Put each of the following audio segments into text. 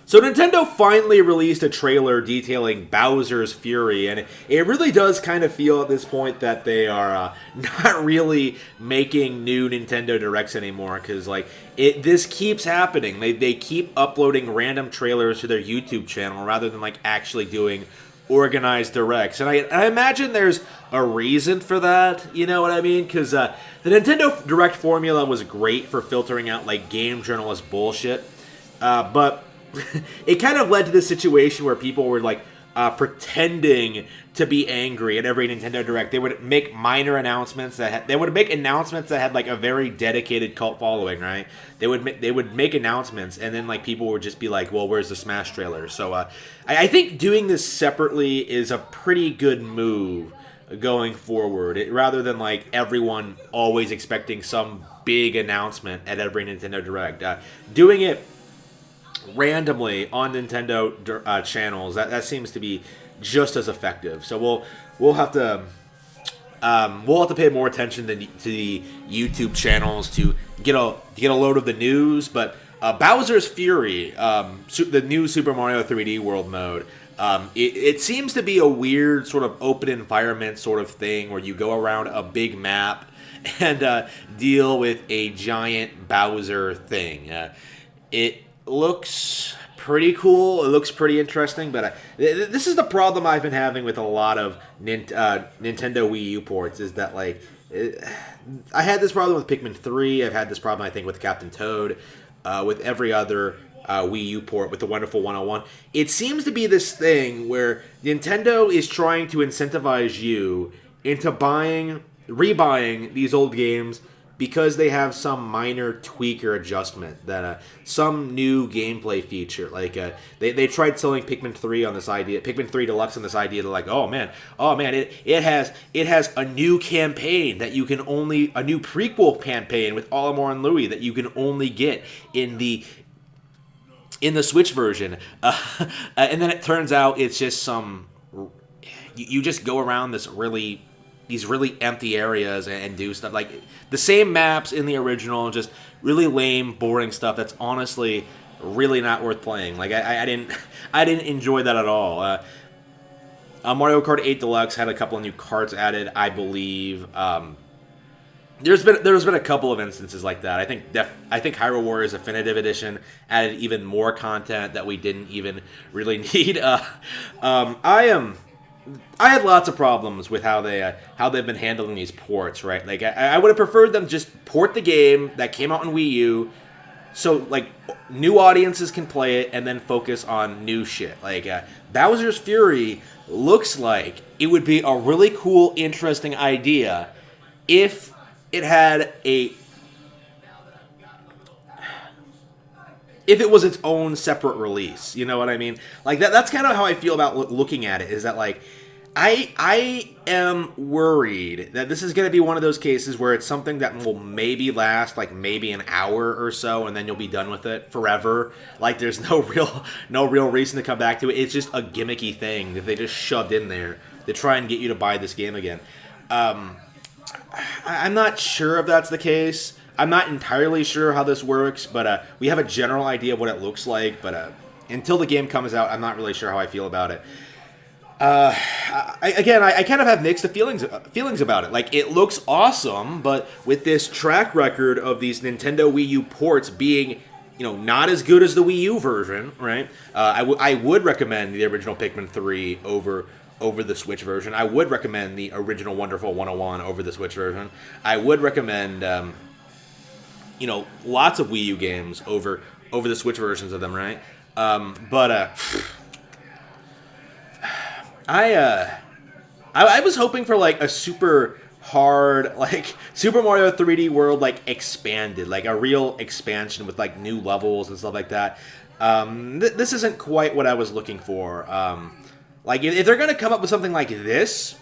So Nintendo finally released a trailer detailing Bowser's Fury, and it really does kind of feel at this point that they are not really making new Nintendo Directs anymore, because like this keeps happening. They keep uploading random trailers to their YouTube channel rather than like actually doing organized Directs, and I imagine there's a reason for that. You know what I mean? Because the Nintendo Direct formula was great for filtering out like game journalist bullshit, but it kind of led to this situation where people were like pretending to be angry at every Nintendo Direct. They would make minor announcements they would make announcements that had like a very dedicated cult following, right? They would make announcements, and then like people would just be like, "Well, where's the Smash trailer?" So I think doing this separately is a pretty good move going forward, rather than like everyone always expecting some big announcement at every Nintendo Direct. Doing it randomly on Nintendo channels, that seems to be just as effective. So we'll have to pay more attention to the YouTube channels to get a load of the news. But Bowser's Fury, the new Super Mario 3D World mode, it seems to be a weird sort of open environment sort of thing where you go around a big map and deal with a giant Bowser thing. It looks pretty cool. It looks pretty interesting, but this is the problem I've been having with a lot of Nintendo Wii U ports, is that like I had this problem with Pikmin 3. I've had this problem, I think, with Captain Toad, with every other Wii U port, with the Wonderful 101. It seems to be this thing where Nintendo is trying to incentivize you into rebuying these old games because they have some minor tweak or adjustment, that some new gameplay feature. Like they tried selling Pikmin 3 on this idea, Pikmin 3 Deluxe on this idea. They're like, oh man, it has a new campaign that you can only, a new prequel campaign with Olimar and Louie that you can only get in the Switch version, and then it turns out it's just some. You just go around these really empty areas and do stuff like the same maps in the original, just really lame, boring stuff that's honestly really not worth playing. Like I didn't enjoy that at all. Mario Kart 8 Deluxe had a couple of new carts added, I believe. There's been a couple of instances like that. I think Hyrule Warriors Definitive Edition added even more content that we didn't even really need. I had lots of problems with how they've been handling these ports, right? Like I would have preferred them just port the game that came out on Wii U, so like new audiences can play it and then focus on new shit. Like Bowser's Fury looks like it would be a really cool, interesting idea if it had if it was its own separate release. You know what I mean? Like that's kind of how I feel about looking at it, is that like I am worried that this is going to be one of those cases where it's something that will maybe last like maybe an hour or so, and then you'll be done with it forever. Like there's no real reason to come back to it. It's just a gimmicky thing that they just shoved in there to try and get you to buy this game again. I'm not sure if that's the case. I'm not entirely sure how this works, but we have a general idea of what it looks like. But until the game comes out, I'm not really sure how I feel about it. I kind of have mixed feelings about it. Like, it looks awesome, but with this track record of these Nintendo Wii U ports being, not as good as the Wii U version, right? I would recommend the original Pikmin 3 over the Switch version. I would recommend the original Wonderful 101 over the Switch version. I would recommend, lots of Wii U games over the Switch versions of them, right? I was hoping for like a super hard, like Super Mario 3D World, like expanded, like a real expansion with like new levels and stuff like that. This isn't quite what I was looking for. Like if they're gonna come up with something like this,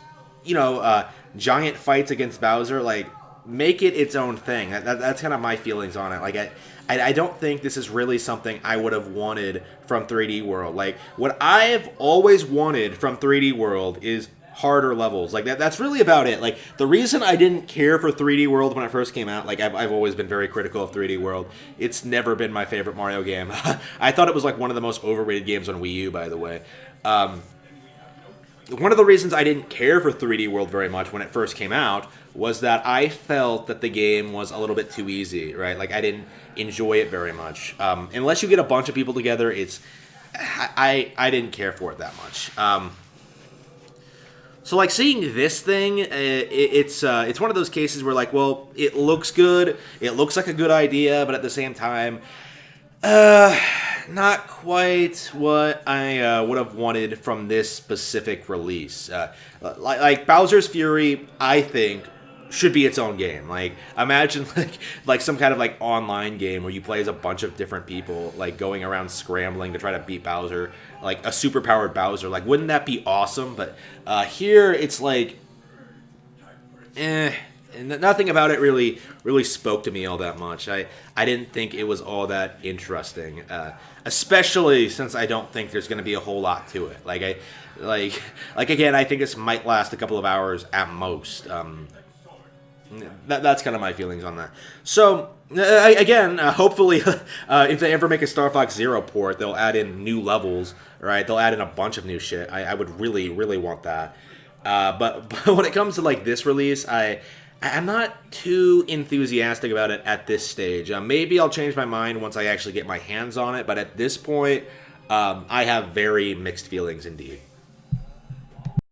giant fights against Bowser, like make it its own thing. That's kind of my feelings on it. Like I don't think this is really something I would have wanted from 3D World. Like, what I've always wanted from 3D World is harder levels. Like that's really about it. Like the reason I didn't care for 3D World when it first came out, like I've always been very critical of 3D World. It's never been my favorite Mario game. I thought it was like one of the most overrated games on Wii U, by the way. One of the reasons I didn't care for 3D World very much when it first came out was that I felt that the game was a little bit too easy, right? Like I didn't enjoy it very much. Unless you get a bunch of people together, I didn't care for it that much. So like seeing this thing, it's one of those cases where like, well, it looks good, it looks like a good idea, but at the same time, not quite what I would have wanted from this specific release. Like Bowser's Fury, I think should be its own game. Like imagine like some kind of like online game where you play as a bunch of different people, like going around scrambling to try to beat Bowser, like a superpowered Bowser. Like wouldn't that be awesome? But here it's like, and nothing about it really spoke to me all that much. I didn't think it was all that interesting, especially since I don't think there's going to be a whole lot to it. Like again, I think this might last a couple of hours at most. That's kind of my feelings on that. So again, hopefully, if they ever make a Star Fox Zero port, they'll add in new levels. Right? They'll add in a bunch of new shit. I would really want that. But when it comes to like this release, I'm not too enthusiastic about it at this stage. Maybe I'll change my mind once I actually get my hands on it, but at this point, I have very mixed feelings indeed.